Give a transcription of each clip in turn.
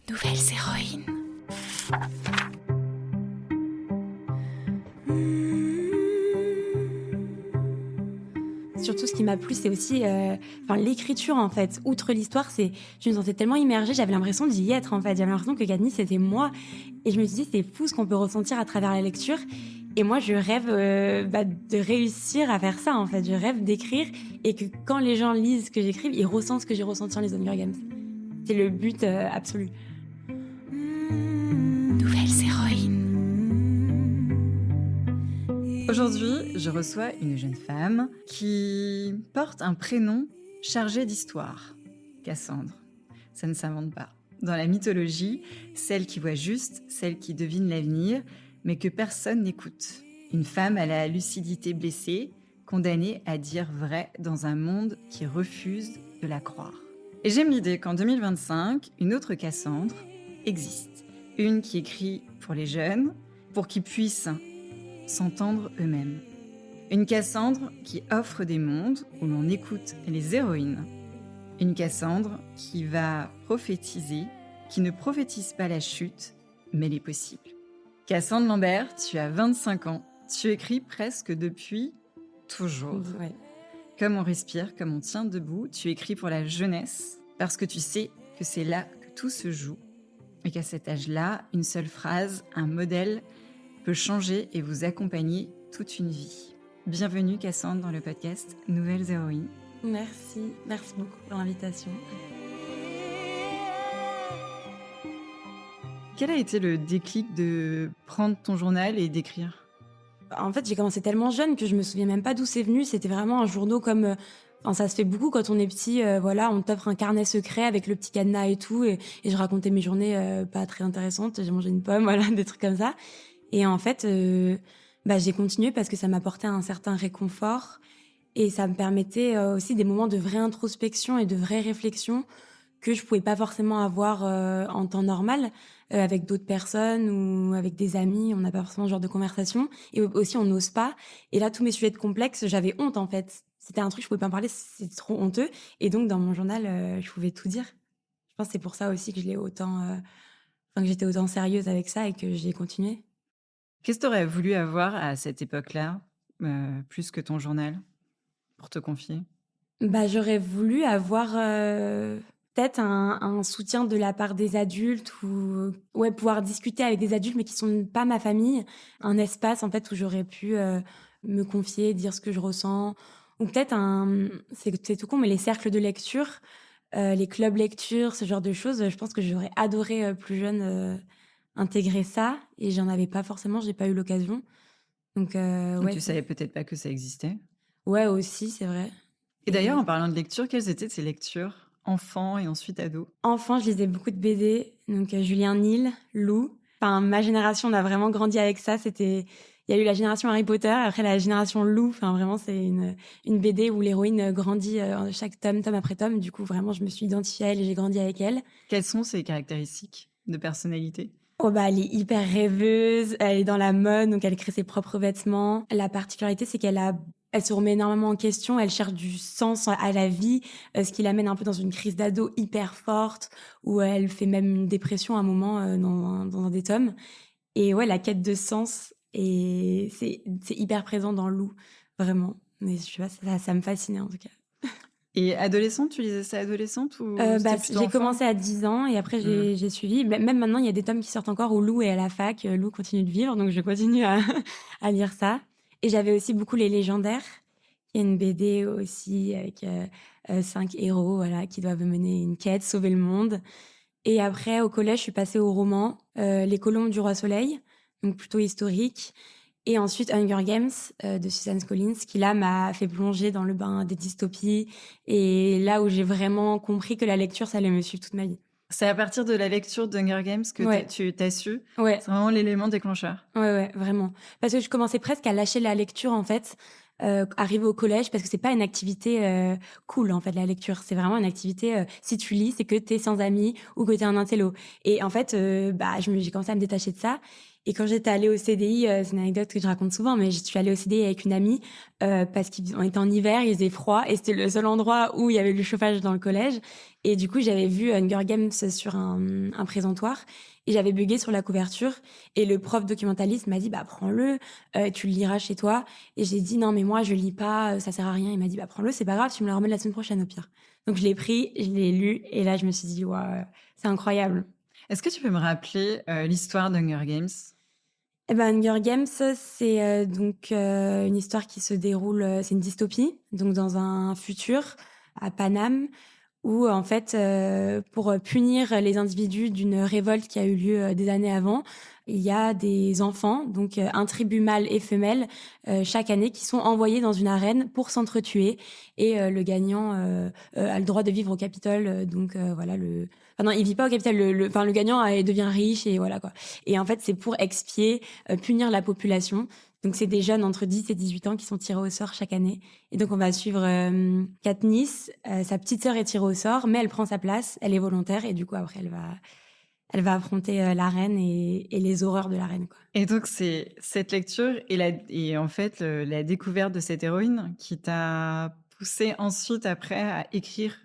Nouvelles héroïnes. Surtout, ce qui m'a plu, c'est aussi l'écriture, en fait. Outre l'histoire, je me sentais tellement immergée, j'avais l'impression d'y être, en fait. J'avais l'impression que Katniss, c'était moi. Et je me suis dit, c'est fou ce qu'on peut ressentir à travers la lecture. Et moi, je rêve de réussir à faire ça, en fait. Je rêve d'écrire et que quand les gens lisent ce que j'écris, ils ressentent ce que j'ai ressenti dans les Hunger Games. C'est le but absolu. Nouvelles héroïnes. Aujourd'hui, je reçois une jeune femme qui porte un prénom chargé d'histoire. Cassandre. Ça ne s'invente pas. Dans la mythologie, celle qui voit juste, celle qui devine l'avenir, mais que personne n'écoute. Une femme à la lucidité blessée, condamnée à dire vrai dans un monde qui refuse de la croire. Et j'aime l'idée qu'en 2025, une autre Cassandre existe. Une qui écrit pour les jeunes, pour qu'ils puissent s'entendre eux-mêmes. Une Cassandre qui offre des mondes où l'on écoute les héroïnes. Une Cassandre qui va prophétiser, qui ne prophétise pas la chute, mais les possibles. Cassandre Lambert, tu as 25 ans. Tu écris presque depuis toujours. Ouais. Comme on respire, comme on tient debout, tu écris pour la jeunesse, parce que tu sais que c'est là que tout se joue, et qu'à cet âge-là, une seule phrase, un modèle, peut changer et vous accompagner toute une vie. Bienvenue Cassandre dans le podcast Nouvelles héroïnes. Merci beaucoup pour l'invitation. Quel a été le déclic de prendre ton journal et d'écrire ? En fait, j'ai commencé tellement jeune que je me souviens même pas d'où c'est venu. C'était vraiment un journal comme... ça se fait beaucoup quand on est petit. On t'offre un carnet secret avec le petit cadenas et tout. Et je racontais mes journées pas très intéressantes. J'ai mangé une pomme, voilà, des trucs comme ça. Et en fait, j'ai continué parce que ça m'apportait un certain réconfort. Et ça me permettait aussi des moments de vraie introspection et de vraie réflexion que je pouvais pas forcément avoir en temps normal avec d'autres personnes ou avec des amis. On n'a pas forcément ce genre de conversation. Et aussi, on n'ose pas. Et là, tous mes sujets de complexes, j'avais honte, en fait. C'était un truc, je pouvais pas en parler, c'était trop honteux. Et donc, dans mon journal, je pouvais tout dire. Je pense que c'est pour ça aussi que que j'étais autant sérieuse avec ça et que j'ai continué. Qu'est-ce que tu aurais voulu avoir à cette époque-là, plus que ton journal, pour te confier ? J'aurais voulu avoir peut-être un soutien de la part des adultes ou pouvoir discuter avec des adultes mais qui sont pas ma famille, un espace en fait où j'aurais pu me confier, dire ce que je ressens, ou peut-être c'est tout con, mais les cercles de lecture, les clubs lecture, ce genre de choses. Je pense que j'aurais adoré plus jeune intégrer ça et j'en avais pas forcément, j'ai pas eu l'occasion. Donc Tu savais peut-être pas que ça existait ? Ouais, aussi, c'est vrai. Et d'ailleurs, en parlant de lecture, quelles étaient tes lectures, enfant et ensuite ado ? Enfant, je lisais beaucoup de BD, donc Julien Nil, Lou. Enfin, ma génération, on a vraiment grandi avec ça. Il y a eu la génération Harry Potter, après la génération Lou. Enfin, vraiment, c'est une BD où l'héroïne grandit chaque tome après tome. Du coup, vraiment, je me suis identifiée à elle et j'ai grandi avec elle. Quelles sont ses caractéristiques de personnalité ? Elle est hyper rêveuse, elle est dans la mode, donc elle crée ses propres vêtements. La particularité, c'est elle se remet énormément en question, elle cherche du sens à la vie, ce qui l'amène un peu dans une crise d'ado hyper forte, où elle fait même une dépression à un moment dans un des tomes. Et ouais, la quête de sens, et c'est hyper présent dans Lou, vraiment. Mais je sais pas, ça me fascinait en tout cas. Et adolescente, tu lisais ça adolescente ou c'était plutôt J'ai enfant ? commencé à 10 ans et après j'ai suivi. Même maintenant, il y a des tomes qui sortent encore où Lou est à la fac. Lou continue de vivre, donc je continue à lire ça. Et j'avais aussi beaucoup Les Légendaires, qui est une BD aussi avec 5 héros voilà, qui doivent mener une quête, sauver le monde. Et après, au collège, je suis passée au roman Les Colombes du Roi Soleil, donc plutôt historique. Et ensuite, Hunger Games de Suzanne Collins, qui là m'a fait plonger dans le bain des dystopies. Et là où j'ai vraiment compris que la lecture, ça allait me suivre toute ma vie. C'est à partir de la lecture d'Hunger Games que tu t'as su. Ouais. C'est vraiment l'élément déclencheur. Ouais, vraiment. Parce que je commençais presque à lâcher la lecture, en fait, arrivé au collège, parce que c'est pas une activité cool, en fait, la lecture. C'est vraiment une activité, si tu lis, c'est que t'es sans amis ou que t'es un intello. Et en fait, j'ai commencé à me détacher de ça. Et quand j'étais allée au CDI, c'est une anecdote que je raconte souvent, mais je suis allée au CDI avec une amie parce qu'on était en hiver, il faisait froid et c'était le seul endroit où il y avait du chauffage dans le collège. Et du coup, j'avais vu Hunger Games sur un présentoir et j'avais bugué sur la couverture. Et le prof documentaliste m'a dit, bah prends-le, tu le liras chez toi. Et j'ai dit, non mais moi je lis pas, ça sert à rien. Il m'a dit, bah prends-le, c'est pas grave, tu me le remets la semaine prochaine au pire. Donc je l'ai pris, je l'ai lu et là je me suis dit, ouais, c'est incroyable. Est-ce que tu peux me rappeler l'histoire d'Hunger Games? Eh ben, Hunger Games, c'est une histoire qui se déroule, c'est une dystopie, donc dans un futur à Paname où en fait, pour punir les individus d'une révolte qui a eu lieu des années avant, il y a des enfants, donc un tribut mâle et femelle, chaque année, qui sont envoyés dans une arène pour s'entretuer. Et le gagnant a le droit de vivre au Capitole. Voilà, enfin, non, il vit pas au Capitole. Enfin, le gagnant devient riche et voilà quoi. Et en fait, c'est pour expier, punir la population. Donc, c'est des jeunes entre 10 et 18 ans qui sont tirés au sort chaque année. Et donc, on va suivre Katniss. Sa petite sœur est tirée au sort, mais elle prend sa place. Elle est volontaire. Et du coup, après, elle va affronter la reine et les horreurs de la reine, quoi. Et donc, c'est cette lecture et en fait la découverte de cette héroïne qui t'a poussé ensuite, après, à écrire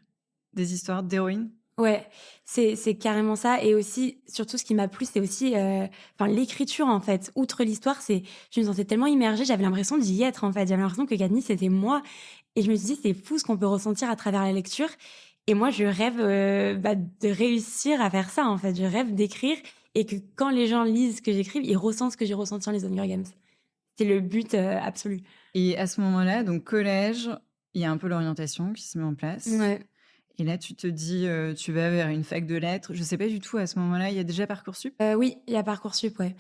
des histoires d'héroïnes? Ouais, c'est carrément ça. Et aussi, surtout, ce qui m'a plu, c'est aussi l'écriture, en fait. Outre l'histoire, je me sentais tellement immergée, j'avais l'impression d'y être, en fait. J'avais l'impression que Katniss, c'était moi. Et je me suis dit, c'est fou ce qu'on peut ressentir à travers la lecture. Et moi, je rêve de réussir à faire ça, en fait. Je rêve d'écrire et que quand les gens lisent ce que j'écrive, ils ressentent ce que j'ai ressenti dans les Hunger Games. C'est le but absolu. Et à ce moment-là, donc collège, il y a un peu l'orientation qui se met en place. Ouais. Et là, tu te dis, tu vas vers une fac de lettres. Je sais pas du tout, à ce moment-là, il y a déjà Parcoursup? Oui, il y a Parcoursup, ouais.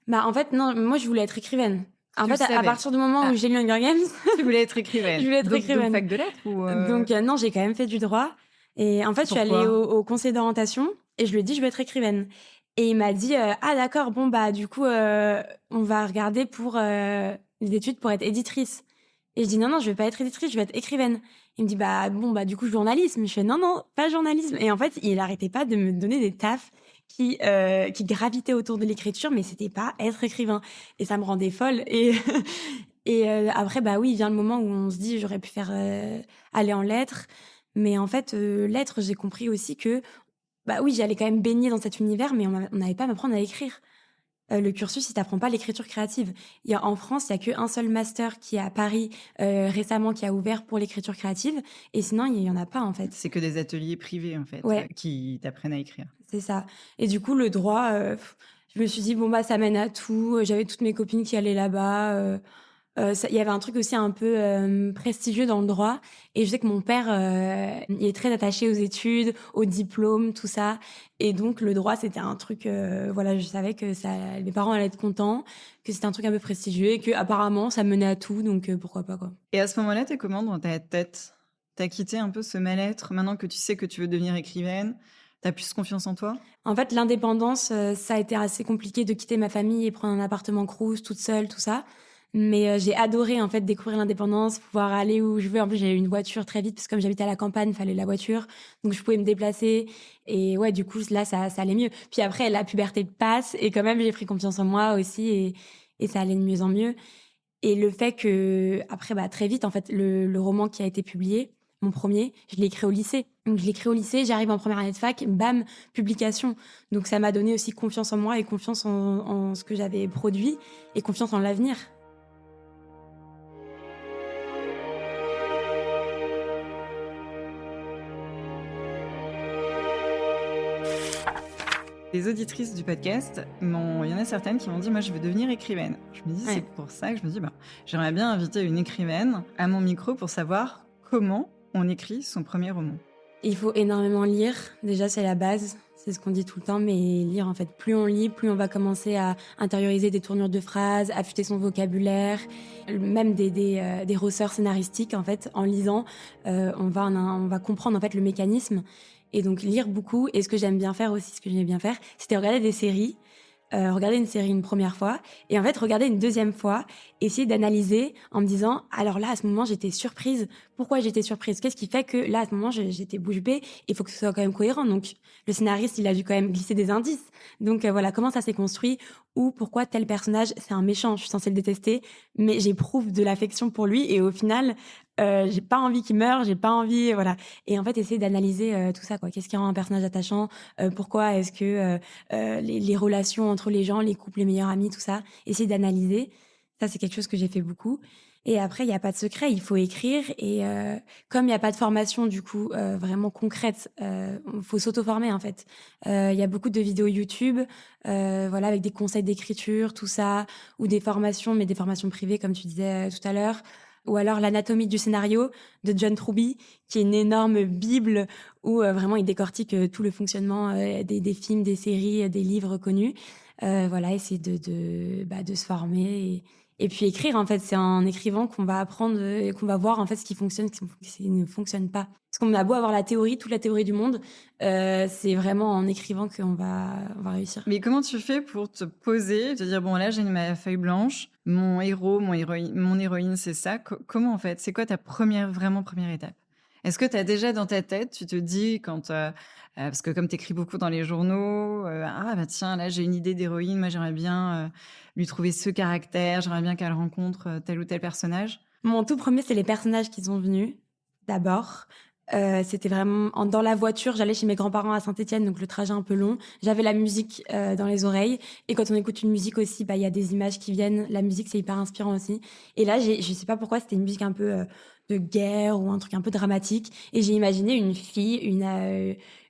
Bah, en fait, non, moi, je voulais être écrivaine. En Tu le fait, à savais? partir du moment où Ah, j'ai lu Hunger Games, tu voulais être écrivaine. je voulais être Donc écrivaine. fac de lettres ou Donc non, j'ai quand même fait du droit. Et en fait, je suis allée Pourquoi? au conseil d'orientation et je lui ai dit: «Je veux être écrivaine». Et il m'a dit: «Ah d'accord, bon bah du coup, on va regarder pour, les études pour être éditrice». Et je dis: «Non, non, je vais pas être éditrice, je vais être écrivaine». Il me dit: «Bah bon, bah du coup journalisme». Je fais: «Non, non, pas journalisme». Et en fait, il arrêtait pas de me donner des tafs qui gravitaient autour de l'écriture, mais c'était pas être écrivain. Et ça me rendait folle. Et après, bah oui, vient le moment où on se dit: «J'aurais pu faire, aller en lettres». Mais en fait, lettres, j'ai compris aussi que, bah oui, j'allais quand même baigner dans cet univers, mais on n'allait pas m'apprendre à écrire. Le cursus, il t'apprend pas l'écriture créative. En France, il y a qu'un seul master qui est à Paris, récemment, qui a ouvert pour l'écriture créative. Et sinon, il y en a pas, en fait. C'est que des ateliers privés, en fait, Ouais, qui t'apprennent à écrire. c'est ça. Et du coup, le droit, je me suis dit: «Bon, bah, ça mène à tout». J'avais toutes mes copines qui allaient là-bas, il y avait un truc aussi un peu prestigieux dans le droit. Et je sais que mon père, il est très attaché aux études, aux diplômes, tout ça. Et donc le droit, c'était un truc, voilà, je savais que mes parents allaient être contents, que c'était un truc un peu prestigieux et que apparemment ça menait à tout, donc pourquoi pas, quoi. Et à ce moment-là, t'es comment dans ta tête? T'as quitté un peu ce mal-être maintenant que tu sais que tu veux devenir écrivaine? T'as plus confiance en toi? En fait, l'indépendance, ça a été assez compliqué de quitter ma famille et prendre un appartement crous toute seule, tout ça. Mais j'ai adoré, en fait, découvrir l'indépendance, pouvoir aller où je veux. En plus, j'ai eu une voiture très vite parce que comme j'habitais à la campagne, il fallait la voiture. Donc je pouvais me déplacer. Et ouais, du coup, là, ça allait mieux. Puis après, la puberté passe et quand même, j'ai pris confiance en moi aussi et ça allait de mieux en mieux. Et le fait que, après, bah, très vite, en fait, le roman qui a été publié, mon premier, je l'ai écrit au lycée. Donc, je l'ai écrit au lycée, j'arrive en première année de fac, bam, publication. Donc, ça m'a donné aussi confiance en moi et confiance en ce que j'avais produit et confiance en l'avenir. Les auditrices du podcast, il y en a certaines qui m'ont dit: moi, je veux devenir écrivaine. Je me dis, Ouais. c'est pour ça que je me dis, j'aimerais bien inviter une écrivaine à mon micro pour savoir comment on écrit son premier roman. Il faut énormément lire. Déjà, c'est la base. C'est ce qu'on dit tout le temps, mais lire, en fait, plus on lit, plus on va commencer à intérioriser des tournures de phrases, affûter son vocabulaire, même des ressorts scénaristiques, en fait. En lisant, on va comprendre, en fait, le mécanisme. Et donc, lire beaucoup. Et ce que j'aime bien faire aussi, ce que j'aimais bien faire, c'était regarder des séries. regarder une série une première fois et en fait regarder une deuxième fois, essayer d'analyser en me disant alors là à ce moment j'étais surprise. Pourquoi j'étais surprise? Qu'est-ce qui fait que là à ce moment j'étais bouche bée? Il faut que ce soit quand même cohérent. Donc le scénariste il a dû quand même glisser des indices. Donc voilà comment ça s'est construit ou pourquoi tel personnage c'est un méchant. Je suis censée le détester, mais j'éprouve de l'affection pour lui et au final j'ai pas envie qu'il meure, j'ai pas envie voilà. Et en fait essayer d'analyser tout ça quoi. Qu'est-ce qui rend un personnage attachant? Pourquoi est-ce que les relations entre les gens, les couples, les meilleurs amis, tout ça, essayer d'analyser. Ça, c'est quelque chose que j'ai fait beaucoup. Et après, il n'y a pas de secret, il faut écrire. Et comme il n'y a pas de formation, du coup, vraiment concrète, il faut s'auto-former, en fait. Il y a beaucoup de vidéos YouTube, voilà, avec des conseils d'écriture, tout ça, ou des formations, mais des formations privées, comme tu disais tout à l'heure. Ou alors l'anatomie du scénario de John Truby, qui est une énorme bible où vraiment il décortique tout le fonctionnement des films, des séries, des livres connus. Voilà, essayer de se former et puis écrire, en fait. C'est en écrivant qu'on va apprendre et qu'on va voir en fait ce qui fonctionne, ce qui ne fonctionne pas. Parce qu'on a beau avoir la théorie, toute la théorie du monde, c'est vraiment en écrivant on va réussir. Mais comment tu fais pour te poser, te dire bon là j'ai ma feuille blanche, mon héros, mon héroïne c'est ça. Comment en fait? C'est quoi ta vraiment première étape? Est-ce que tu as déjà dans ta tête, tu te dis quand parce que comme tu écris beaucoup dans les journaux, ah bah tiens là j'ai une idée d'héroïne, moi j'aimerais bien lui trouver ce caractère, j'aimerais bien qu'elle rencontre tel ou tel personnage. Mon tout premier, c'est les personnages qui sont venus, d'abord. C'était vraiment dans la voiture, j'allais chez mes grands-parents à Saint-Étienne, donc le trajet un peu long. J'avais la musique dans les oreilles. Et quand on écoute une musique aussi, bah, il y a des images qui viennent. La musique, c'est hyper inspirant aussi. Et là, je sais pas pourquoi, c'était une musique un peu de guerre ou un truc un peu dramatique. Et j'ai imaginé une fille,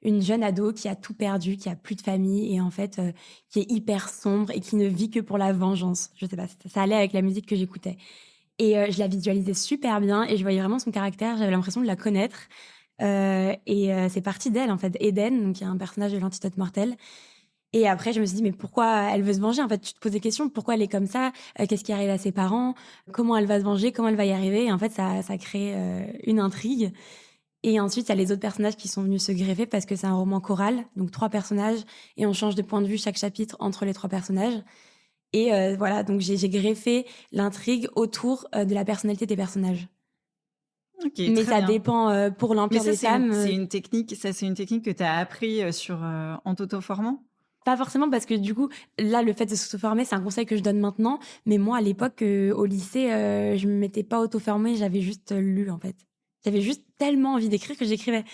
une jeune ado qui a tout perdu, qui a plus de famille et en fait, qui est hyper sombre et qui ne vit que pour la vengeance. Je sais pas, ça allait avec la musique que j'écoutais. Et je la visualisais super bien et je voyais vraiment son caractère, j'avais l'impression de la connaître. C'est parti d'elle, en fait. Eden, donc il y a un personnage de l'Antidote Mortel. Et après, je me suis dit, mais pourquoi elle veut se venger? En fait, tu te poses des questions. Pourquoi elle est comme ça? Qu'est-ce qui arrive à ses parents? Comment elle va se venger? Comment elle va y arriver? Et en fait, ça crée une intrigue. Et ensuite, il y a les autres personnages qui sont venus se greffer parce que c'est un roman choral, donc 3 personnages, et on change de point de vue chaque chapitre entre les 3 personnages. Et voilà, donc j'ai greffé l'intrigue autour de la personnalité des personnages. Ok, Mais très ça bien. dépend pour Mais l'Empire ça des Femmes. c'est une technique, c'est une technique que tu as appris en t'auto-formant? Pas forcément parce que du coup, là, le fait de s'auto-former, c'est un conseil que je donne maintenant. Mais moi, à l'époque, au lycée, je me m'étais pas auto-formée, j'avais juste lu, en fait. J'avais juste tellement envie d'écrire que j'écrivais.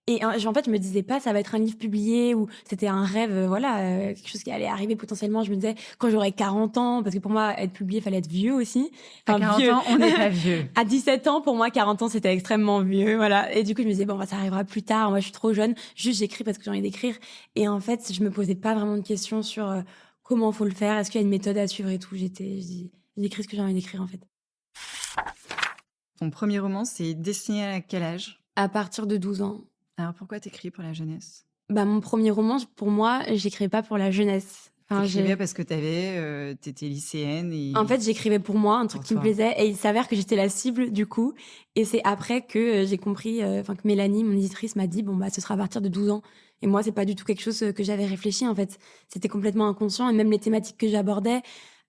Et en fait, je me disais pas, ça va être un livre publié ou c'était un rêve, voilà, quelque chose qui allait arriver potentiellement. Je me disais, quand j'aurais 40 ans, parce que pour moi, être publié, fallait être vieux aussi. À Enfin, 40 vieux. ans, on n'est pas vieux. À 17 ans, pour moi, 40 ans, c'était extrêmement vieux, voilà. Et du coup, je me disais, bon, bah, ça arrivera plus tard. Moi, je suis trop jeune. Juste, j'écris parce que j'ai envie d'écrire. Et en fait, je me posais pas vraiment de questions sur comment faut le faire. Est-ce qu'il y a une méthode à suivre et tout. J'écris ce que j'ai envie d'écrire, en fait. Ton premier roman, c'est destiné à quel âge? À partir de 12 ans. Alors pourquoi t'écris pour la jeunesse? Bah, mon premier roman, pour moi, j'écrivais pas pour la jeunesse. Enfin, T'écrivais parce que t'étais lycéenne et En fait, j'écrivais pour moi, un truc pour qui me toi. plaisait, et il s'avère que j'étais la cible du coup. Et c'est après que j'ai compris, enfin que Mélanie, mon éditrice, m'a dit bon bah ce sera à partir de 12 ans. Et moi, c'est pas du tout quelque chose que j'avais réfléchi en fait. C'était complètement inconscient et même les thématiques que j'abordais,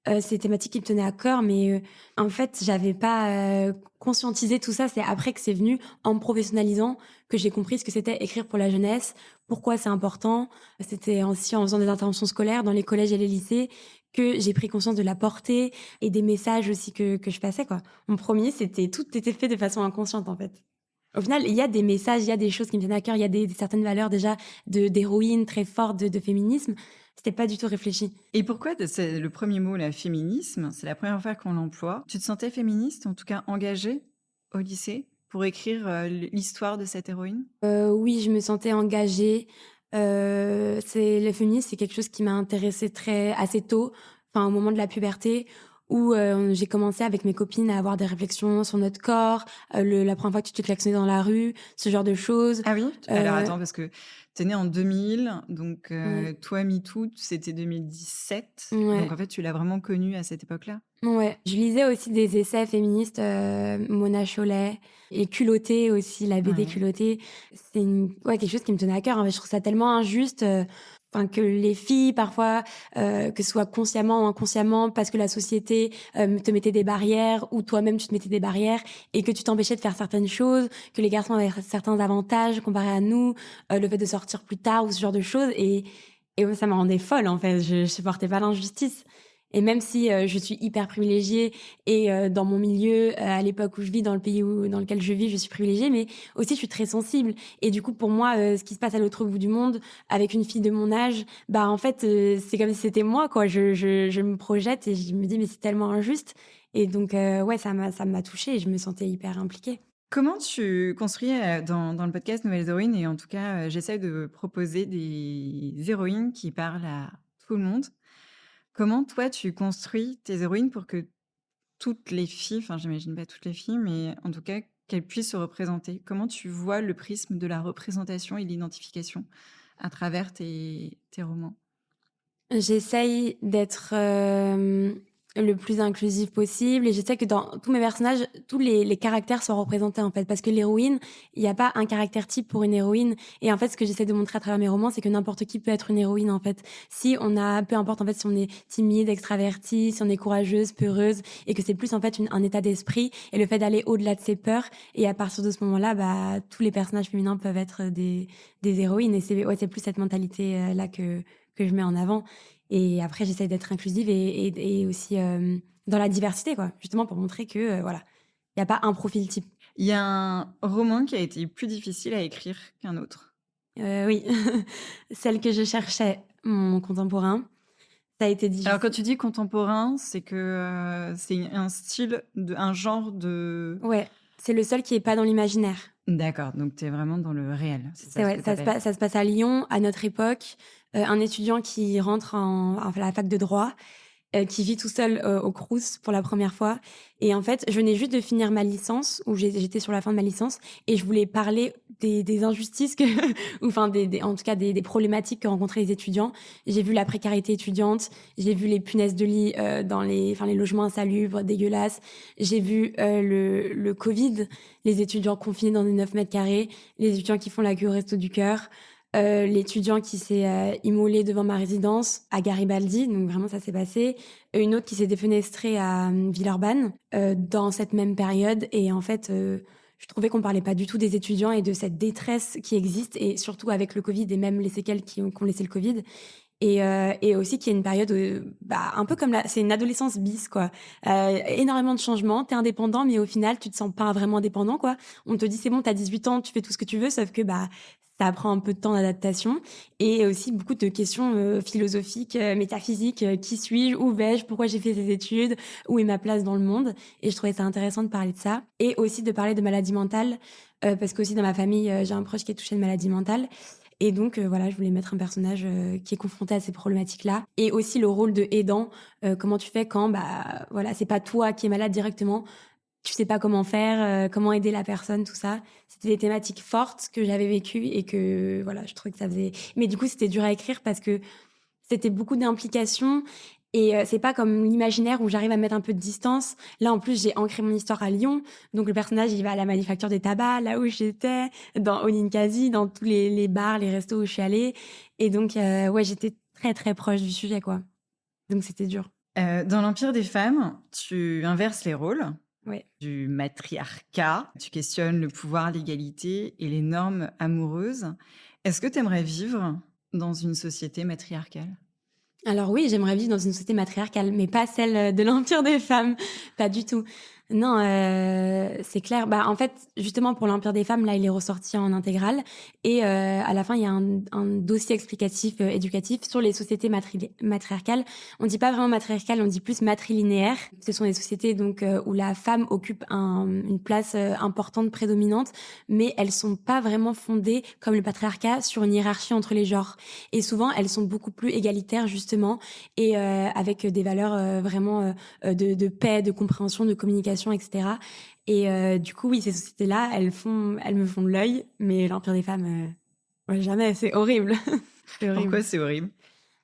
c'est des thématiques qui me tenaient à cœur, mais en fait, j'avais pas conscientisé tout ça. C'est après que c'est venu, en me professionnalisant, que j'ai compris ce que c'était écrire pour la jeunesse, pourquoi c'est important. C'était aussi en faisant des interventions scolaires dans les collèges et les lycées que j'ai pris conscience de la portée et des messages aussi que je passais, quoi. Mon premier, tout était fait de façon inconsciente, en fait. Au final, il y a des messages, il y a des choses qui me tiennent à cœur, il y a des certaines valeurs déjà d'héroïne très fortes, de féminisme. C'était pas du tout réfléchi. Et pourquoi c'est le premier mot, là, féminisme, c'est la première fois qu'on l'emploie. Tu te sentais féministe, en tout cas engagée au lycée, pour écrire l'histoire de cette héroïne? Oui, je me sentais engagée. Le féminisme, c'est quelque chose qui m'a intéressée assez tôt, enfin au moment de la puberté, où j'ai commencé avec mes copines à avoir des réflexions sur notre corps, la première fois que tu te klaxonnais dans la rue, ce genre de choses. Ah oui? Alors Euh, attends, parce que t'es née en 2000, donc ouais, toi, MeToo, c'était 2017. Donc ouais. en fait, tu l'as vraiment connu à cette époque-là? Ouais, je lisais aussi des essais féministes, Mona Chollet et Culottée aussi, la BD Ouais. Culottée. C'est quelque chose qui me tenait à cœur, hein. Je trouve ça tellement injuste. enfin que les filles parfois, que ce soit consciemment ou inconsciemment, parce que la société te mettait des barrières ou toi-même tu te mettais des barrières et que tu t'empêchais de faire certaines choses, que les garçons avaient certains avantages comparés à nous, le fait de sortir plus tard ou ce genre de choses et moi, ça me rendait folle en fait. Je supportais pas l'injustice. Et même si je suis hyper privilégiée et dans mon milieu, à l'époque où je vis, dans le pays dans lequel je vis, je suis privilégiée, mais aussi je suis très sensible. Et du coup, pour moi, ce qui se passe à l'autre bout du monde, avec une fille de mon âge, bah en fait, c'est comme si c'était moi, quoi. Je me projette et je me dis, mais c'est tellement injuste. Et donc, ouais, ça m'a touchée et je me sentais hyper impliquée. Comment tu construis dans le podcast Nouvelles Héroïnes, et en tout cas, j'essaie de proposer des héroïnes qui parlent à tout le monde. Comment toi, tu construis tes héroïnes pour que toutes les filles, enfin j'imagine pas toutes les filles, mais en tout cas qu'elles puissent se représenter? Comment tu vois le prisme de la représentation et de l'identification à travers tes romans? J'essaye d'être le plus inclusif possible et j'essaie que dans tous mes personnages, tous les caractères soient représentés en fait. Parce que l'héroïne, il n'y a pas un caractère type pour une héroïne. Et en fait, ce que j'essaie de montrer à travers mes romans, c'est que n'importe qui peut être une héroïne en fait. Si on a, peu importe en fait si on est timide, extraverti, si on est courageuse, peureuse, et que c'est plus en fait un état d'esprit et le fait d'aller au-delà de ses peurs. Et à partir de ce moment-là, bah, tous les personnages féminins peuvent être des héroïnes. Et c'est plus cette mentalité là que je mets en avant. Et après, j'essaye d'être inclusive et aussi dans la diversité, quoi, justement pour montrer que, voilà, il n'y a pas un profil type. Il y a un roman qui a été plus difficile à écrire qu'un autre. Oui, celle que je cherchais, mon contemporain, ça a été Alors quand difficile. tu dis contemporain, c'est que c'est un style, un genre de... Ouais, c'est le seul qui est pas dans l'imaginaire. D'accord, donc tu es vraiment dans le réel, c'est ça C'est ce ouais, que tu appelles. ça se passe à Lyon, à notre époque. Un étudiant qui rentre à la fac de droit qui vit tout seul au Crous pour la première fois. Et en fait, je venais juste de finir ma licence, où j'étais sur la fin de ma licence, et je voulais parler des injustices que, ou enfin en tout cas des problématiques que rencontraient les étudiants. J'ai vu la précarité étudiante, j'ai vu les punaises de lit dans les logements insalubres, dégueulasses. J'ai vu le Covid, les étudiants confinés dans des 9 mètres carrés, les étudiants qui font la queue au Resto du Cœur. L'étudiant qui s'est immolé devant ma résidence à Garibaldi, donc vraiment ça s'est passé. Une autre qui s'est défenestrée à Villeurbanne dans cette même période. Et en fait, je trouvais qu'on parlait pas du tout des étudiants et de cette détresse qui existe, et surtout avec le Covid et même les séquelles qu'ont laissé le Covid. Et aussi qu'il y a une période bah, un peu comme c'est une adolescence bis, quoi. Énormément de changements, t'es indépendant, mais au final, tu te sens pas vraiment indépendant, quoi. On te dit, c'est bon, t'as 18 ans, tu fais tout ce que tu veux, sauf que bah, ça prend un peu de temps d'adaptation. Et aussi beaucoup de questions philosophiques, métaphysiques. Qui suis-je? Où vais-je? Pourquoi j'ai fait ces études? Où est ma place dans le monde? Et je trouvais ça intéressant de parler de ça. Et aussi de parler de maladie mentale, parce qu'aussi dans ma famille, j'ai un proche qui est touché de maladie mentale. Et donc, voilà, je voulais mettre un personnage qui est confronté à ces problématiques-là. Et aussi le rôle de aidant. Comment tu fais quand, bah, voilà, c'est pas toi qui es malade directement. Tu sais pas comment faire, comment aider la personne, tout ça. C'était des thématiques fortes que j'avais vécues et que, voilà, je trouvais que ça faisait... Mais du coup, c'était dur à écrire parce que c'était beaucoup d'implications. Et c'est pas comme l'imaginaire où j'arrive à mettre un peu de distance. Là, en plus, j'ai ancré mon histoire à Lyon. Donc, le personnage, il va à la Manufacture des Tabacs, là où j'étais, au Ninkasi, dans tous les bars, les restos où je suis allée. Et donc, ouais, j'étais très, très proche du sujet, quoi. Donc, c'était dur. Dans l'Empire des femmes, tu inverses les rôles. Ouais. Du matriarcat. Tu questionnes le pouvoir, l'égalité et les normes amoureuses. Est-ce que tu aimerais vivre dans une société matriarcale? Alors oui, j'aimerais vivre dans une société matriarcale, mais pas celle de l'Empire des femmes, pas du tout. Non, c'est clair. Bah, en fait, justement, pour l'Empire des femmes, là, il est ressorti en intégrale. Et à la fin, il y a un dossier explicatif, éducatif sur les sociétés matriarcales. On dit pas vraiment matriarcale, on dit plus matrilinéaire. Ce sont des sociétés donc où la femme occupe une place importante, prédominante, mais elles sont pas vraiment fondées, comme le patriarcat, sur une hiérarchie entre les genres. Et souvent, elles sont beaucoup plus égalitaires, justement, et avec des valeurs vraiment de paix, de compréhension, de communication, etc. Et du coup, oui, ces sociétés-là, elles me font de l'œil, mais l'Empire des femmes, ouais, jamais, c'est horrible. C'est horrible. Pourquoi c'est horrible?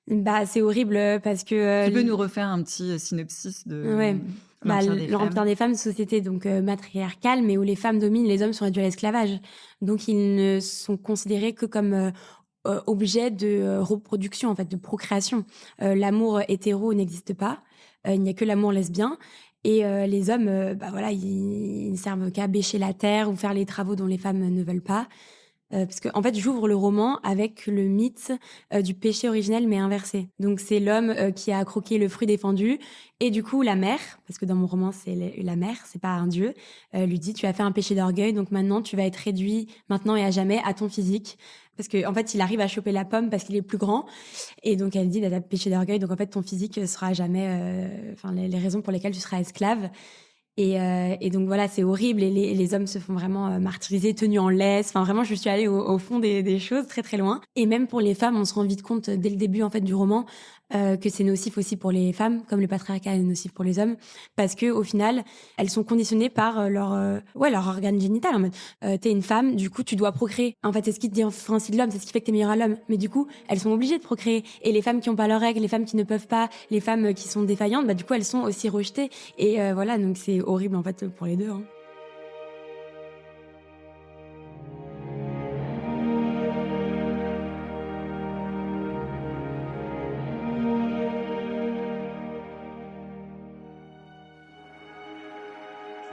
Bah, c'est horrible parce que... Tu peux nous refaire un petit synopsis de Ouais. l'Empire des l'Empire femmes? des femmes, société donc matriarcale, mais où les femmes dominent, les hommes sont réduits à l'esclavage. Donc ils ne sont considérés que comme objet de reproduction, en fait, de procréation. L'amour hétéro n'existe pas. Il n'y a que l'amour lesbien. Et les hommes, voilà, ils ne servent qu'à bêcher la terre ou faire les travaux dont les femmes ne veulent pas. Parce que en fait, j'ouvre le roman avec le mythe du péché originel, mais inversé. Donc, c'est l'homme qui a croqué le fruit défendu. Et du coup, la mère, parce que dans mon roman, c'est la mère, c'est pas un dieu, lui dit, tu as fait un péché d'orgueil, donc maintenant, tu vas être réduit, maintenant et à jamais, à ton physique. Parce que en fait, il arrive à choper la pomme parce qu'il est plus grand. Et donc, elle dit, bah, t'as péché d'orgueil, donc en fait, ton physique sera à jamais... Enfin, les raisons pour lesquelles tu seras esclave. Et donc voilà, c'est horrible. Et les hommes se font vraiment martyriser, tenus en laisse. Enfin, vraiment, je suis allée au fond des choses, très très loin. Et même pour les femmes, on se rend vite compte dès le début en fait du roman que c'est nocif aussi pour les femmes, comme le patriarcat est nocif pour les hommes, parce que au final, elles sont conditionnées par leur organe génital. En mode, t'es une femme, du coup, tu dois procréer. En fait, c'est ce qui te différencie de l'homme, c'est ce qui fait que t'es meilleure à l'homme. Mais du coup, elles sont obligées de procréer. Et les femmes qui ont pas leurs règles, les femmes qui ne peuvent pas, les femmes qui sont défaillantes, bah du coup, elles sont aussi rejetées. Et voilà, donc c'est horrible en fait pour les deux. Hein.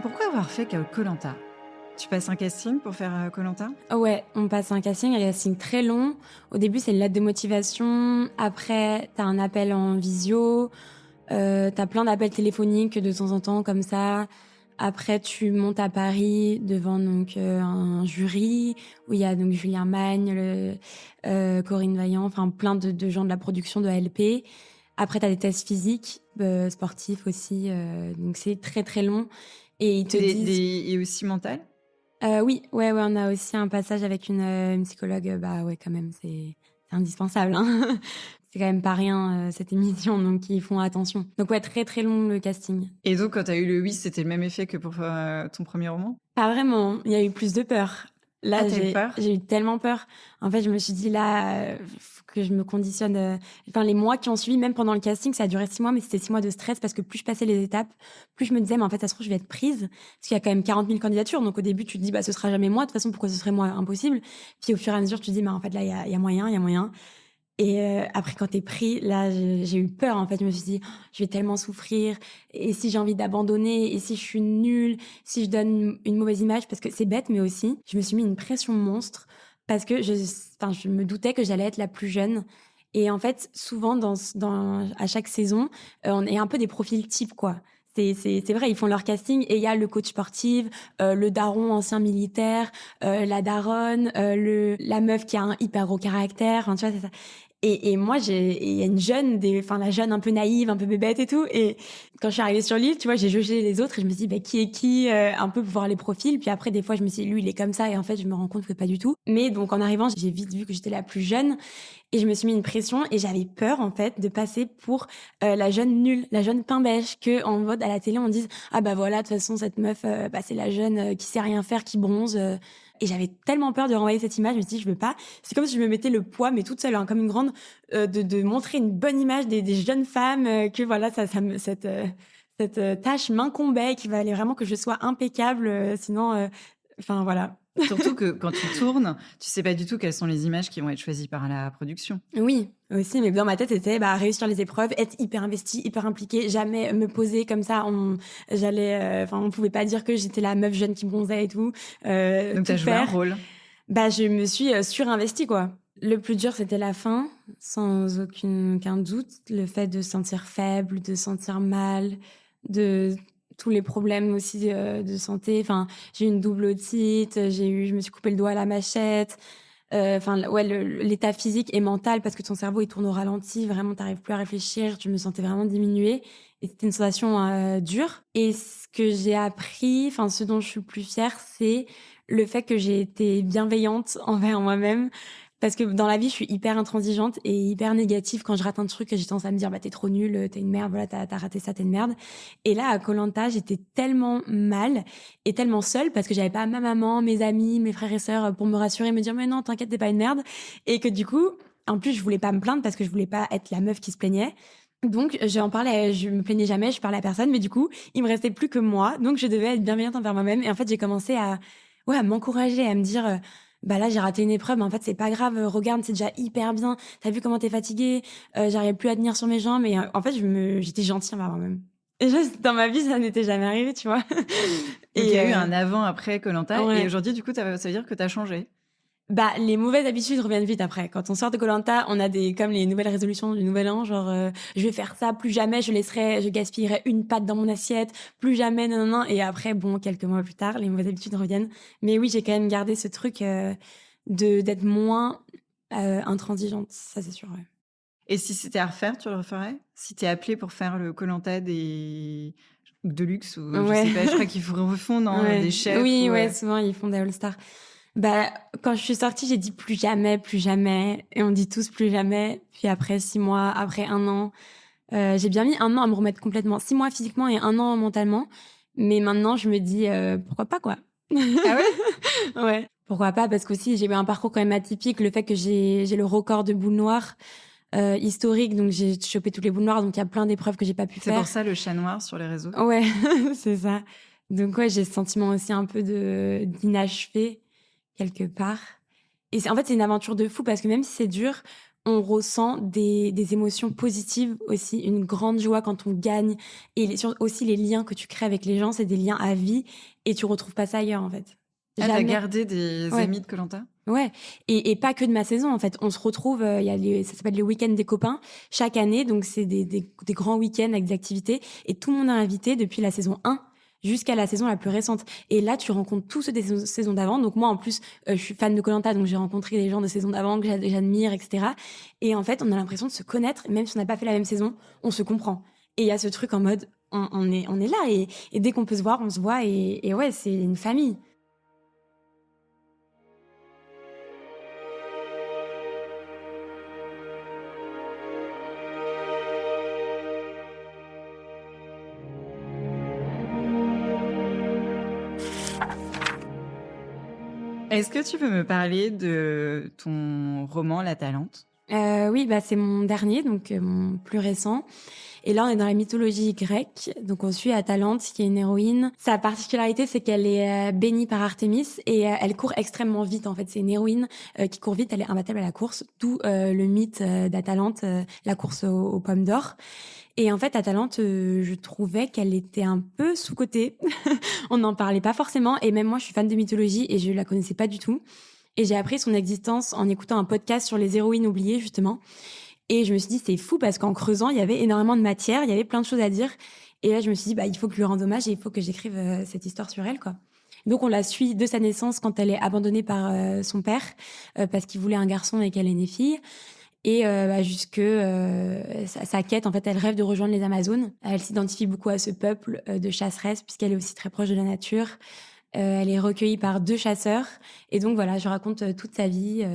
Pourquoi avoir fait koh Tu passes un casting pour faire koh Ouais, on passe un casting très long. Au début, c'est une lettre de motivation. Après, t'as un appel en visio. T'as plein d'appels téléphoniques de temps en temps comme ça. Après, tu montes à Paris devant donc un jury où il y a donc Julien Magne, Corinne Vaillant, enfin plein de gens de la production de ALP. Après, t'as des tests physiques, sportifs aussi. Donc c'est très très long. Et ils te disent... Et aussi mental. Oui, ouais, on a aussi un passage avec une psychologue. Bah ouais, quand même, c'est indispensable. Hein. C'est quand même pas rien cette émission, donc ils font attention. Donc ouais, très très long le casting. Et donc quand t'as eu le oui, c'était le même effet que pour ton premier roman? Pas vraiment, il y a eu plus de peur. Là, t'as eu peur? j'ai eu tellement peur. En fait, je me suis dit là, faut que je me conditionne. Enfin, les mois qui ont suivi, même pendant le casting, ça a duré 6 mois, mais c'était 6 mois de stress parce que plus je passais les étapes, plus je me disais, mais en fait, ça se trouve, je vais être prise. Parce qu'il y a quand même 40 000 candidatures. Donc au début, tu te dis, bah, ce sera jamais moi. De toute façon, pourquoi ce serait moi? Impossible. Puis au fur et à mesure, tu te dis, bah, en fait, là, il y a moyen, il y a moyen. Et après, quand t'es pris, là, j'ai eu peur, en fait. Je me suis dit, oh, je vais tellement souffrir. Et si j'ai envie d'abandonner? Et si je suis nulle? Si je donne une mauvaise image? Parce que c'est bête, mais aussi, je me suis mis une pression monstre parce que je me doutais que j'allais être la plus jeune. Et en fait, souvent, à chaque saison, on est un peu des profils types, quoi. C'est vrai, ils font leur casting et il y a le coach sportif, le daron ancien militaire, la daronne, la meuf qui a un hyper gros caractère. Enfin, tu vois, c'est ça. Et moi, il y a une jeune, la jeune un peu naïve, un peu bébête et tout. Et quand je suis arrivée sur l'île, tu vois, j'ai jaugé les autres et je me suis dit, bah, qui est qui, un peu pour voir les profils. Puis après, des fois, je me suis dit, lui, il est comme ça. Et en fait, je me rends compte que pas du tout. Mais donc, en arrivant, j'ai vite vu que j'étais la plus jeune. Et je me suis mis une pression et j'avais peur, en fait, de passer pour la jeune nulle, la jeune pain beige, que en mode, à la télé, on dise, ah bah voilà, de toute façon, cette meuf, c'est la jeune qui sait rien faire, qui bronze. Et j'avais tellement peur de renvoyer cette image, je me suis dit, je veux pas. C'est comme si je me mettais le poids, mais toute seule, hein, comme une grande, de montrer une bonne image des jeunes femmes, que voilà, cette tâche m'incombait, qu'il fallait vraiment que je sois impeccable, sinon, enfin voilà. Surtout que quand tu tournes, tu sais pas du tout quelles sont les images qui vont être choisies par la production. Oui, aussi, mais dans ma tête, c'était réussir les épreuves, être hyper investie, hyper impliquée, jamais me poser comme ça. On pouvait pas dire que j'étais la meuf jeune qui bronzait et tout. Donc t'as joué un rôle. Bah, je me suis surinvestie, quoi. Le plus dur, c'était la fin, sans aucun doute. Le fait de se sentir faible, de se sentir mal, de tous les problèmes aussi de santé. Enfin, j'ai eu une double otite, je me suis coupé le doigt à la machette. L'état physique et mental, parce que ton cerveau, il tourne au ralenti. Vraiment, t'arrives plus à réfléchir. Je me sentais vraiment diminuée. Et c'était une sensation dure. Et ce que j'ai appris, enfin, ce dont je suis le plus fière, c'est le fait que j'ai été bienveillante envers moi-même. Parce que dans la vie, je suis hyper intransigeante et hyper négative. Quand je rate un truc, j'ai tendance à me dire, bah, t'es trop nulle, t'es une merde, voilà, t'as raté ça, t'es une merde. Et là, à koh j'étais tellement mal et tellement seule parce que j'avais pas ma maman, mes amis, mes frères et sœurs pour me rassurer, me dire, mais non, t'inquiète, t'es pas une merde. Et que du coup, en plus, je voulais pas me plaindre parce que je voulais pas être la meuf qui se plaignait. Donc, je me plaignais jamais, je parlais à personne, mais du coup, il me restait plus que moi. Donc, je devais être bienveillante envers moi-même. Et en fait, j'ai commencé à m'encourager, à me dire, bah là, j'ai raté une épreuve, mais en fait, c'est pas grave, regarde, c'est déjà hyper bien. T'as vu comment t'es fatiguée? J'arrivais plus à tenir sur mes jambes et en fait, j'étais gentille envers moi-même. Et juste, dans ma vie, ça n'était jamais arrivé, tu vois? Donc il y Et a eu un avant-après koh et ouais. aujourd'hui, du coup, ça veut dire que tu as changé? Bah, les mauvaises habitudes reviennent vite après. Quand on sort de koh on a comme les nouvelles résolutions du nouvel an, genre, je vais faire ça, plus jamais je gaspillerai une pâte dans mon assiette, plus jamais, non, non, non. Et après, bon, quelques mois plus tard, les mauvaises habitudes reviennent. Mais oui, j'ai quand même gardé ce truc, d'être moins, intransigeante, ça c'est sûr, ouais. Et si c'était à refaire, tu le referais? Si tu es appelée pour faire le koh des de luxe ou je Ouais. sais pas, je crois qu'ils refont, non, Ouais. des chefs Oui, ou ouais, souvent ils font des all-stars. Bah, quand je suis sortie, j'ai dit: «Plus jamais, plus jamais» et on dit tous: «Plus jamais». Puis après 6 mois, après 1 an, j'ai bien mis 1 an à me remettre complètement. 6 mois physiquement et 1 an mentalement. Mais maintenant je me dis: «Pourquoi pas, quoi?» ah ouais? Ouais. Pourquoi pas? Parce qu'aussi j'ai eu un parcours quand même atypique. Le fait que j'ai le record de boules noires, historique, donc j'ai chopé toutes les boules noires, donc il y a plein d'épreuves que j'ai pas pu C'est faire. pour ça le chat noir sur les réseaux? Ouais, c'est ça. Donc ouais, j'ai ce sentiment aussi un peu d'inachevé quelque part. Et en fait, c'est une aventure de fou parce que même si c'est dur, on ressent des émotions positives aussi, une grande joie quand on gagne et aussi les liens que tu crées avec les gens, c'est des liens à vie et tu retrouves pas ça ailleurs en fait. Ah, tu Jamais. gardé des Ouais. amis de koh? Ouais, et pas que de ma saison, en fait. On se retrouve, il y a ça s'appelle les week-ends des copains, chaque année, donc c'est des grands week-ends avec des activités et tout le monde est invité depuis la saison 1 jusqu'à la saison la plus récente. Et là, tu rencontres tous ceux des saisons d'avant. Donc moi, en plus, je suis fan de koh donc j'ai rencontré des gens de saison d'avant que j'admire, et cetera. Et en fait, on a l'impression de se connaître, même si on n'a pas fait la même saison, on se comprend. Et il y a ce truc en mode, on est là et dès qu'on peut se voir, on se voit et ouais, c'est une famille. Est-ce que tu peux me parler de ton roman La Talente? Oui, bah, c'est mon dernier, donc mon plus récent. Et là, on est dans la mythologie grecque. Donc, on suit Atalante, qui est une héroïne. Sa particularité, c'est qu'elle est bénie par Artémis et elle court extrêmement vite. En fait, c'est une héroïne qui court vite. Elle est imbattable à la course. D'où le mythe d'Atalante, la course aux pommes d'or. Et en fait, Atalante, je trouvais qu'elle était un peu sous-cotée. On n'en parlait pas forcément. Et même moi, je suis fan de mythologie et je la connaissais pas du tout. Et j'ai appris son existence en écoutant un podcast sur les héroïnes oubliées, justement. Et je me suis dit, c'est fou parce qu'en creusant, il y avait énormément de matière, il y avait plein de choses à dire. Et là, je me suis dit, bah, il faut que je lui rende hommage et il faut que j'écrive cette histoire sur elle, quoi. Donc, on la suit de sa naissance quand elle est abandonnée par son père parce qu'il voulait un garçon et qu'elle est née fille. Et bah, jusque sa quête, en fait, elle rêve de rejoindre les Amazones. Elle s'identifie beaucoup à ce peuple de chasseresses puisqu'elle est aussi très proche de la nature. Elle est recueillie par 2 chasseurs et donc voilà, je raconte, toute sa vie,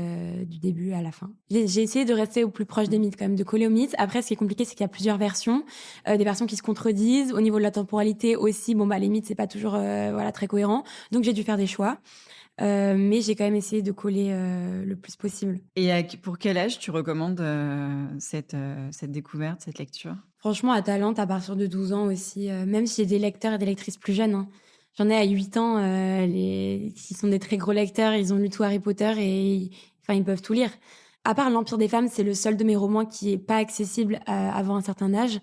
du début à la fin. J'ai essayé de rester au plus proche des mythes quand même, de coller aux mythes. Après, ce qui est compliqué, c'est qu'il y a plusieurs versions, des versions qui se contredisent. Au niveau de la temporalité aussi, bon, bah, les mythes, c'est pas toujours, voilà, très cohérent. Donc j'ai dû faire des choix, mais j'ai quand même essayé de coller, le plus possible. Et pour quel âge tu recommandes, cette découverte, cette lecture? Franchement, à Talente, à partir de 12 ans aussi, même si j'ai des lecteurs et des lectrices plus jeunes, hein. J'en ai à 8 ans, qui sont des très gros lecteurs, ils ont lu tout Harry Potter et enfin, ils peuvent tout lire. À part l'Empire des femmes, c'est le seul de mes romans qui est pas accessible, avant un certain âge,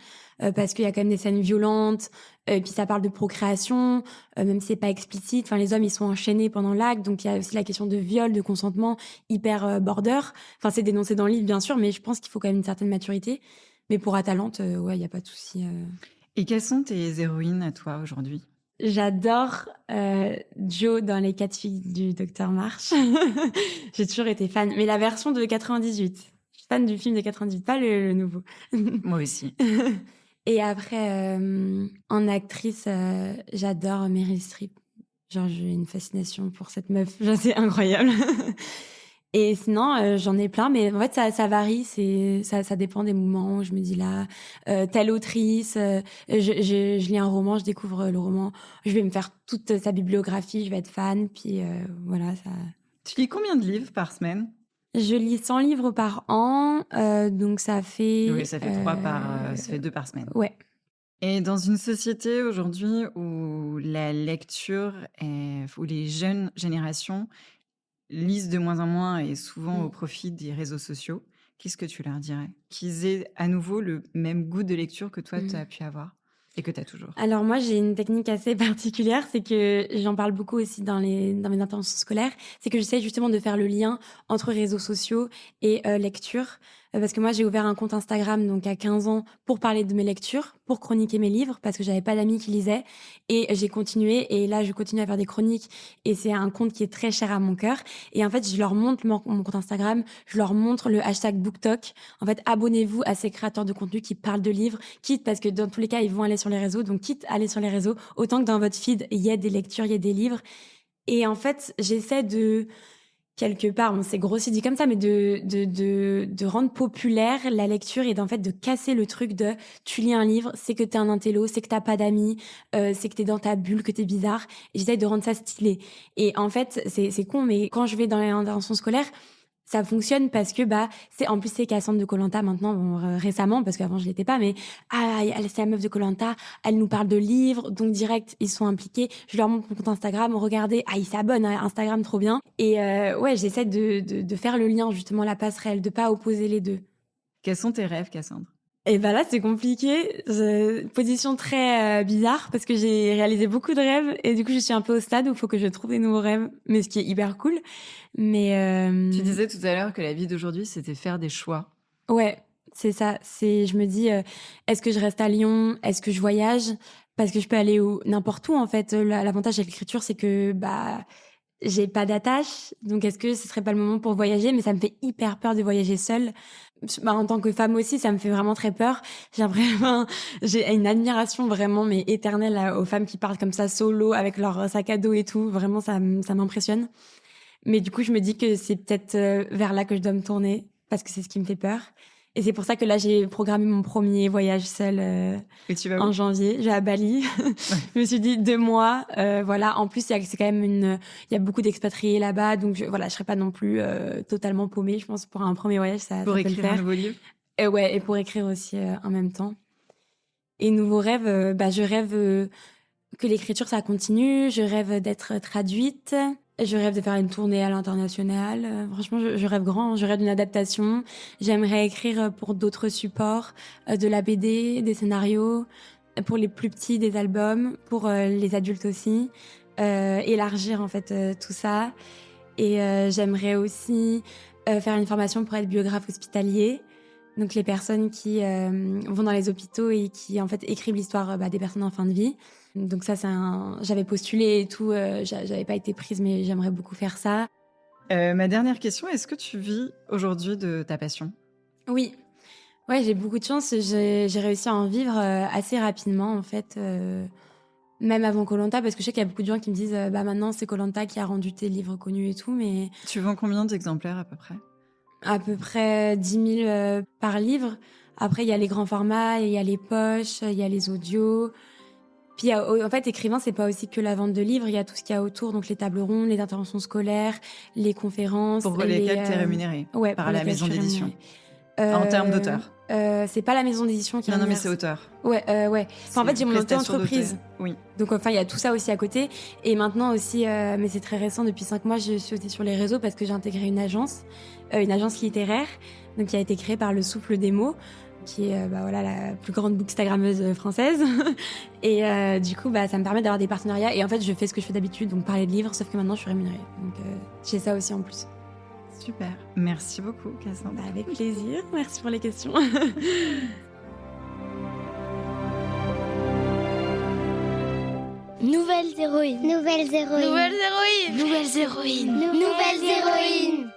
parce qu'il y a quand même des scènes violentes, et puis ça parle de procréation, même si c'est pas explicite. Enfin, les hommes, ils sont enchaînés pendant l'acte, donc il y a aussi la question de viol, de consentement hyper, border. Enfin, c'est dénoncé dans le livre, bien sûr, mais je pense qu'il faut quand même une certaine maturité. Mais pour Atalante, ouais, il y a pas de souci. Et quelles sont tes héroïnes à toi aujourd'hui? J'adore Jo dans Les 4 filles du docteur March. J'ai toujours été fan, mais la version de 98. Je suis fan du film de 98, pas le nouveau. Moi aussi. Et après, en actrice, j'adore Meryl Streep. Genre, j'ai une fascination pour cette meuf. Genre, c'est incroyable. Et sinon, j'en ai plein, mais en fait, ça varie. Ça dépend des moments où je me dis là, telle autrice, je lis un roman, je découvre le roman, je vais me faire toute sa bibliographie, je vais être fan, puis voilà, ça. Tu lis combien de livres par semaine? Je lis 100 livres par an, donc ça Oui, fait, ça fait 2 par semaine. ouais. Et dans une société aujourd'hui où la lecture où les jeunes générations lisent de moins en moins et souvent au profit des réseaux sociaux, qu'est-ce que tu leur dirais? Qu'ils aient à nouveau le même goût de lecture que toi, tu as pu avoir et que tu as toujours. Alors moi, j'ai une technique assez particulière, c'est que j'en parle beaucoup aussi dans mes interventions scolaires, c'est que j'essaie justement de faire le lien entre réseaux sociaux et lecture. Parce que moi, j'ai ouvert un compte Instagram donc à 15 ans pour parler de mes lectures, pour chroniquer mes livres, parce que j'avais pas d'amis qui lisaient. Et j'ai continué, et là, je continue à faire des chroniques. Et c'est un compte qui est très cher à mon cœur. Et en fait, je leur montre mon compte Instagram, je leur montre le hashtag BookTok. En fait, abonnez-vous à ces créateurs de contenu qui parlent de livres, quitte, parce que dans tous les cas, ils vont aller sur les réseaux. Donc, quitte à aller sur les réseaux, autant que dans votre feed, il y ait des lectures, il y ait des livres. Et en fait, j'essaie de... quelque part, on s'est grossi dit comme ça, mais de rendre populaire la lecture et d'en fait de casser le truc de tu lis un livre, c'est que t'es un intello, c'est que t'as pas d'amis, c'est que t'es dans ta bulle, que t'es bizarre. Et j'essaie de rendre ça stylé. Et en fait, c'est con, mais quand je vais dans les interventions scolaires, ça fonctionne parce que en plus c'est Cassandre de koh maintenant récemment parce qu'avant je l'étais pas, mais c'est la meuf de koh, elle nous parle de livres, donc direct ils sont impliqués. Je leur montre mon compte Instagram, regardez, ils s'abonnent à Instagram, trop bien. Et ouais, j'essaie de faire le lien, justement, la passerelle, de pas opposer les deux. Quels sont tes rêves, Cassandre? Et là, c'est compliqué. Position très bizarre parce que j'ai réalisé beaucoup de rêves et du coup, je suis un peu au stade où il faut que je trouve des nouveaux rêves, mais ce qui est hyper cool. Mais Tu disais tout à l'heure que la vie d'aujourd'hui, c'était faire des choix. Ouais, c'est ça. Je me dis, est-ce que je reste à Lyon? Est-ce que je voyage? Parce que je peux aller n'importe où, en fait. L'avantage de l'écriture, c'est que j'ai pas d'attache. Donc, est-ce que ce serait pas le moment pour voyager? Mais ça me fait hyper peur de voyager seule. En tant que femme aussi, ça me fait vraiment très peur. J'ai une admiration vraiment, mais éternelle aux femmes qui partent comme ça solo avec leur sac à dos et tout. Vraiment, ça m'impressionne. Mais du coup, je me dis que c'est peut-être vers là que je dois me tourner parce que c'est ce qui me fait peur. Et c'est pour ça que là, j'ai programmé mon premier voyage seul en janvier. Je vais à Bali. Je me suis dit 2 mois. Voilà. En plus, c'est quand même il y a beaucoup d'expatriés là-bas. Donc, je serai pas non plus totalement paumée. Je pense pour un premier voyage, ça peut le faire. Pour écrire un nouveau livre. Ouais, et pour écrire aussi en même temps. Et nouveau rêve, je rêve que l'écriture, ça continue. Je rêve d'être traduite. Je rêve de faire une tournée à l'international. Franchement, je rêve grand. Je rêve d'une adaptation. J'aimerais écrire pour d'autres supports, de la BD, des scénarios, pour les plus petits, des albums, pour les adultes aussi. Élargir en fait tout ça. Et j'aimerais aussi faire une formation pour être biographe hospitalier. Donc les personnes qui vont dans les hôpitaux et qui en fait écrivent l'histoire des personnes en fin de vie. Donc ça, j'avais postulé et tout, j'avais pas été prise, mais j'aimerais beaucoup faire ça. Ma dernière question, est-ce que tu vis aujourd'hui de ta passion? Oui. Ouais, j'ai beaucoup de chance. J'ai réussi à en vivre assez rapidement, en fait, même avant koh, parce que je sais qu'il y a beaucoup de gens qui me disent maintenant c'est koh qui a rendu tes livres connus et tout, mais... Tu vends combien d'exemplaires à peu près? À peu près 10 000 par livre. Après, il y a les grands formats, il y a les poches, il y a les audios. Puis en fait, écrivain, c'est pas aussi que la vente de livres, il y a tout ce qu'il y a autour, donc les tables rondes, les interventions scolaires, les conférences. Pour lesquelles tu es rémunérée par la maison d'édition. En termes d'auteur. C'est pas la maison d'édition qui est Non, mais c'est auteur. Ouais. En fait, j'ai mon auto-entreprise. Oui. Donc, il y a tout ça aussi à côté. Et maintenant aussi, mais c'est très récent, depuis 5 mois, je suis aussi sur les réseaux parce que j'ai intégré une agence littéraire, donc qui a été créée par Le Souffle des mots, qui est la plus grande bookstagrammeuse française. Et du coup, ça me permet d'avoir des partenariats. Et en fait, je fais ce que je fais d'habitude, donc parler de livres, sauf que maintenant, je suis rémunérée. Donc, j'ai ça aussi en plus. Super. Merci beaucoup, Cassandre. Avec plaisir. Merci pour les questions. Nouvelles héroïnes. Nouvelles héroïnes. Nouvelles héroïnes. Nouvelles héroïnes. Nouvelles héroïnes.